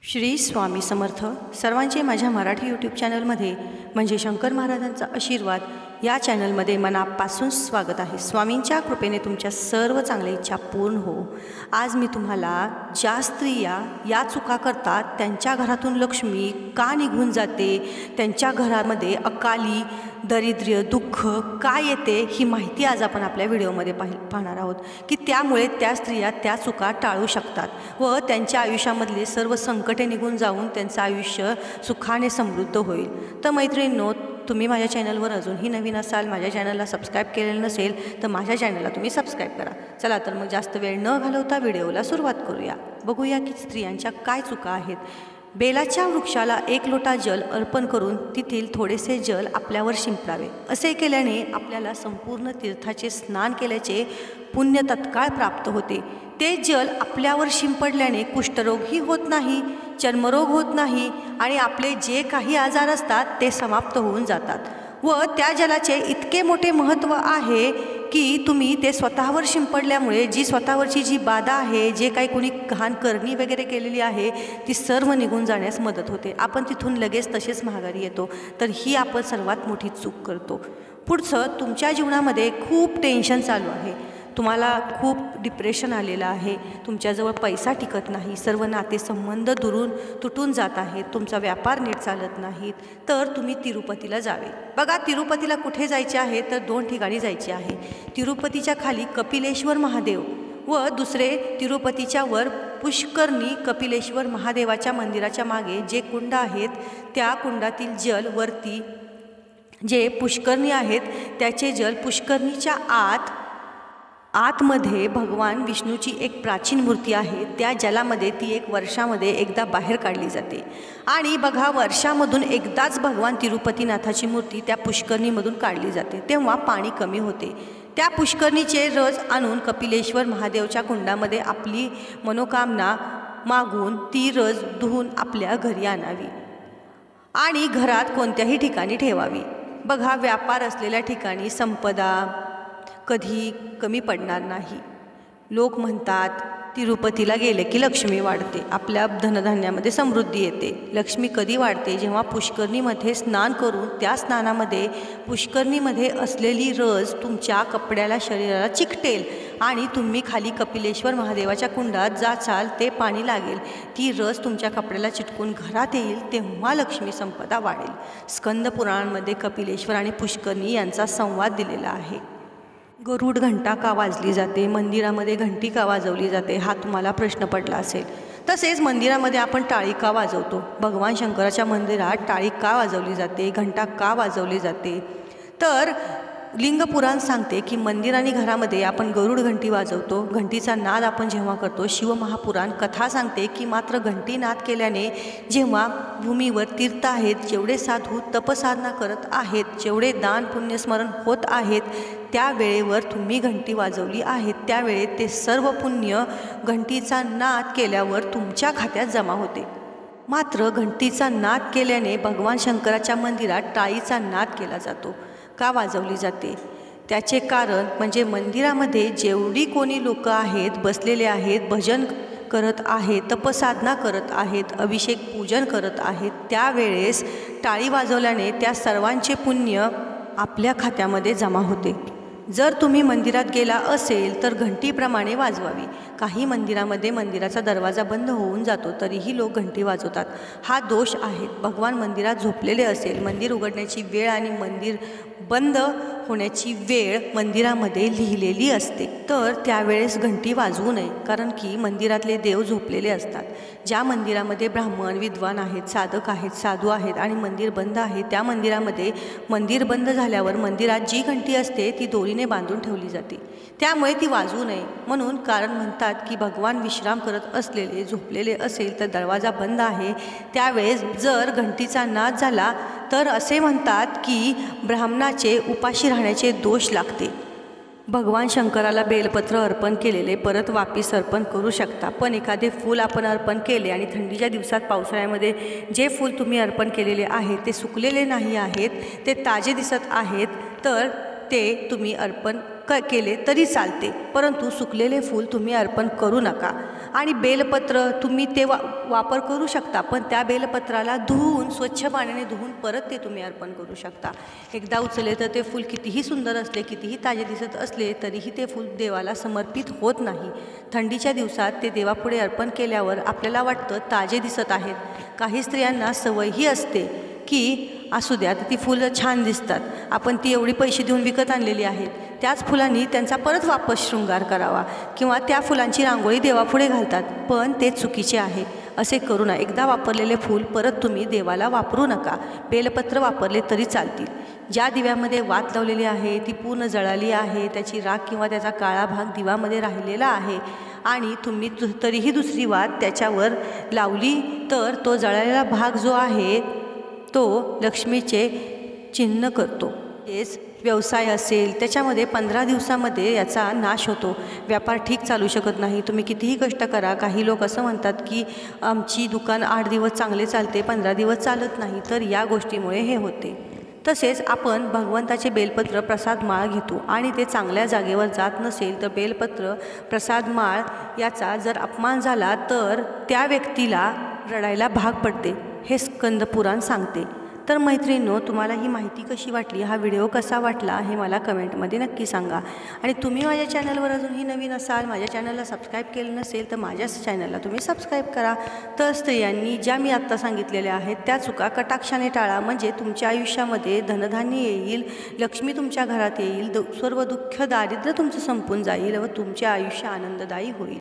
श्री स्वामी समर्थ सर्वांचे माझ्या मराठी यूट्यूब चॅनलमध्ये म्हणजे शंकर महाराजांचा आशीर्वाद या चॅनलमध्ये मनापासून स्वागत आहे। स्वामींच्या कृपेने तुमच्या सर्व चांगल्या इच्छा पूर्ण हो। आज मी तुम्हाला ज्या स्त्रिया या चुका करतात त्यांच्या घरातून लक्ष्मी का निघून जाते, त्यांच्या घरामध्ये अकाली दारिद्र्य दुःख का येते ही माहिती आज आपण आपल्या व्हिडिओमध्ये पाहणार आहोत की त्यामुळे त्या स्त्रिया त्या चुका टाळू शकतात व त्यांच्या आयुष्यामधले सर्व संकटे निघून जाऊन त्यांचं आयुष्य सुखाने समृद्ध होईल। तर मैत्रिणींनो, तुम्ही माझ्या चॅनलवर अजूनही नवीन असाल, माझ्या चॅनलला सबस्क्राईब केलेलं नसेल तर माझ्या चॅनलला तुम्ही सबस्क्राईब करा। चला तर मग जास्त वेळ न घालवता व्हिडिओला सुरुवात करूया। बघूया की स्त्रियांच्या काय चुका आहेत। बेलाच्या वृक्षाला 1 लोटा जल अर्पण करून तेथील थोडेसे जल आपल्यावर शिंपडावे। असे केल्याने आपल्याला संपूर्ण तीर्थाचे स्नान केल्याचे पुण्य तत्काळ प्राप्त होते। ते जल आपल्यावर शिंपडल्याने कुष्ठरोगही होत नाही, चर्मरोग होत नाही आणि आपले जे काही आजार असतात ते समाप्त होऊन जातात व त्या जलाचे इतके मोठे महत्त्व आहे की तुम्ही ते स्वतःवर शिंपडल्यामुळे जी स्वतःवरची जी बाधा आहे, जे काही कोणी घाण करणी वगैरे केलेली आहे ती सर्व निघून जाण्यास मदत होते। आपण तिथून लगेच तसेच माघारी येतो, तर ही आपण सर्वात मोठी चूक करतो। पुढचं, तुमच्या जीवनामध्ये खूप टेन्शन चालू आहे, तुम्हाला खूप डिप्रेशन आलेलं आहे, तुमच्याजवळ पैसा टिकत नाही, सर्व नातेसंबंध तुटून जात आहेत, तुमचा व्यापार नीट चालत नाहीत, तर तुम्ही तिरुपतीला जावे। बघा, तिरुपतीला कुठे जायचे आहे तर 2 ठिकाणी जायचे आहे। तिरुपतीच्या खाली कपिलेश्वर महादेव व दुसरे तिरुपतीच्या वर पुष्करणी। कपिलेश्वर महादेवाच्या मंदिराच्या मागे जे कुंड आहेत त्या कुंडातील जल वरती जे पुष्करणी आहेत त्याचे जल पुष्करणीच्या आतमध्ये भगवान विष्णूची एक प्राचीन मूर्ती आहे, त्या जलामध्ये ती 1 वर्षामध्ये एकदा बाहेर काढली जाते आणि बघा, वर्षामधून एकदाच भगवान तिरुपतीनाथाची मूर्ती त्या पुष्करणीमधून काढली जाते, तेव्हा पाणी कमी होते। त्या पुष्करणीचे रस आणून कपिलेश्वर महादेवच्या कुंडामध्ये आपली मनोकामना मागून ती रस धुवून आपल्या घरी आणावी आणि घरात कोणत्याही ठिकाणी ठेवावी। बघा, व्यापार असलेल्या ठिकाणी संपदा कधी कमी पडणार नाही। लोक म्हणतात तिरुपतीला गेले की लक्ष्मी वाढते, आपल्या धनधान्यामध्ये समृद्धी येते। लक्ष्मी कधी वाढते? जेव्हा पुष्करणीमध्ये स्नान करून त्या स्नानामध्ये पुष्करणीमध्ये असलेली रस तुमच्या कपड्याला शरीराला चिकटेल आणि तुम्ही खाली कपिलेश्वर महादेवाच्या कुंडात जाचाल, ते पाणी लागेल, ती रस तुमच्या कपड्याला चिटकून घरात येईल, तेव्हा लक्ष्मी संपदा वाढेल। स्कंद पुराणामध्ये कपिलेश्वर आणि पुष्करणी यांचा संवाद दिलेला आहे। गरुड घंटा का वाजली जाते, मंदिरामध्ये घंटी का वाजवली जाते, हा तुम्हाला प्रश्न पडला असेल। तसेच मंदिरामध्ये आपण टाळी का वाजवतो? भगवान शंकराच्या मंदिरात टाळी का वाजवली जाते, घंटा का वाजवली जाते? तर लिंगपुराण सांगते की मंदिर आणि घरामध्ये आपण गरुड घंटी वाजवतो, घंटीचा नाद आपण जेव्हा करतो। शिवमहापुराण कथा सांगते की मात्र घंटी नाद केल्याने जेव्हा भूमीवर तीर्थ आहेत, जेवढे साधू तपसाधना करत आहेत, जेवढे दान पुण्यस्मरण होत आहेत, त्या वेळेवर तुम्ही घंटी वाजवली आहेत, त्यावेळे ते सर्व पुण्य घंटीचा नाद केल्यावर तुमच्या खात्यात जमा होते। मात्र घंटीचा नाद केल्याने भगवान शंकराच्या मंदिरात टाळीचा नाद केला जातो, का वाजवली जाते? त्याचे कारण म्हणजे मंदिरामध्ये जेवढी कोणी लोक आहेत, बसलेले आहेत, भजन करत आहेत, तपसाधना करत आहेत, अभिषेक पूजन करत आहेत, त्यावेळेस टाळी वाजवल्याने त्या सर्वांचे पुण्य आपल्या खात्यामध्ये जमा होते। जर तुम्ही मंदिरात गेला असेल तर घंटीप्रमाणे वाजवावी। काही मंदिरामध्ये मंदिराचा दरवाजा बंद होऊन जातो तरीही लोक घंटी वाजवतात, हा दोष आहे। भगवान मंदिरात झोपलेले असेल, मंदिर उघडण्याची वेळ आणि मंदिर बंद होण्याची वेळ मंदिरामध्ये लिहिलेली असते, तर त्यावेळेस घंटी वाजवू नये, कारण की मंदिरातले देव झोपलेले असतात। ज्या मंदिरामध्ये ब्राह्मण विद्वान आहेत, साधक आहेत, साधू आहेत आणि मंदिर बंद आहे, त्या मंदिरामध्ये मंदिर बंद झाल्यावर मंदिरात जी घंटी असते ती दोरीने बांधून ठेवली जाते, त्यामुळे ती वाजवू नये। म्हणून कारण म्हणतात की भगवान विश्राम करत असलेले झोपलेले असेल तर दरवाजा बंद आहे, त्यावेळेस जर घंटीचा नाद झाला तर असे म्हणतात की ब्राह्मणाचे उपाशी राहण्याचे दोष लागते। भगवान शंकराला बेलपत्र अर्पण केलेले परत वापिस अर्पण करू शकता, पण एखादे फूल आपण अर्पण केले आणि थंडीच्या दिवसात पावसाळ्यामध्ये जे फूल तुम्ही अर्पण केलेले आहे ते सुकलेले नाही आहेत, ते ताजे दिसत आहेत, तर ते तुम्ही अर्पण केले तरी चालते, परंतु सुकलेले फूल तुम्ही अर्पण करू नका. आणि बेलपत्र तुम्ही ते वापर करू शकता, पण त्या बेलपत्राला धुवून स्वच्छ पाण्याने धुवून परत ते तुम्ही अर्पण करू शकता. एकदा उचलले तर ते फूल कितीही सुंदर असले, कितीही ताजे दिसत असले तरीही ते फूल देवाला समर्पित होत नाही. थंडीच्या दिवसात ते देवापुढे अर्पण केल्यावर आपल्याला वाटतं ताजे दिसत आहेत. काही स्त्रियांना सवयही असते की असू द्या तर ती फुलं छान दिसतात, आपण ती एवढी पैसे देऊन विकत आणलेली आहेत, त्याच फुलांनी त्यांचा परत वापस शृंगार करावा किंवा त्या फुलांची रांगोळी देवापुढे घालतात, पण ते चुकीचे आहे. असे करू नये. एकदा वापरलेले फूल परत तुम्ही देवाला वापरू नका. बेलपत्र वापरले तरी चालतील. ज्या दिव्यामध्ये वात लावलेली आहे ती पूर्ण जळाली आहे, त्याची राख किंवा त्याचा काळा भाग दिवामध्ये राहिलेला आहे आणि तुम्ही तरीही दुसरी वात त्याच्यावर लावली तर तो जळालेला भाग जो आहे तो लक्ष्मीचे चिन्ह करतो. हेच व्यवसाय असेल त्याच्यामध्ये 15 दिवसामध्ये याचा नाश होतो. व्यापार ठीक चालू शकत नाही. तुम्ही कितीही कष्ट करा. काही लोक असं म्हणतात की आमची दुकान 8 दिवस चांगले चालते, 15 दिवस चालत नाही, तर या गोष्टीमुळे हे होते. तसेच आपण भगवंताचे बेलपत्र प्रसाद माळ घेतो आणि ते चांगल्या जागेवर जात नसेल तर बेलपत्र प्रसाद माळ याचा जर अपमान झाला तर त्या व्यक्तीला रडायला भाग पडते, हे स्कंद पुराण सांगते. तर मैत्रिणींनो, तुम्हाला ही माहिती कशी वाटली, हा व्हिडिओ कसा वाटला हे मला कमेंटमध्ये नक्की सांगा. आणि तुम्ही माझ्या चॅनलवर अजूनही नवीन असाल, माझ्या चॅनलला सबस्क्राईब केलं नसेल तर माझ्या चॅनलला तुम्ही सबस्क्राईब करा. तर स्त्रियांनी ज्या मी आत्ता सांगितलेल्या आहेत त्या चुका कटाक्षाने टाळा, म्हणजे तुमच्या आयुष्यामध्ये धनधान्य येईल, लक्ष्मी तुमच्या घरात येईल, सर्व दुःख दारिद्र्य तुमचं संपून जाईल व तुमचे आयुष्य आनंददायी होईल.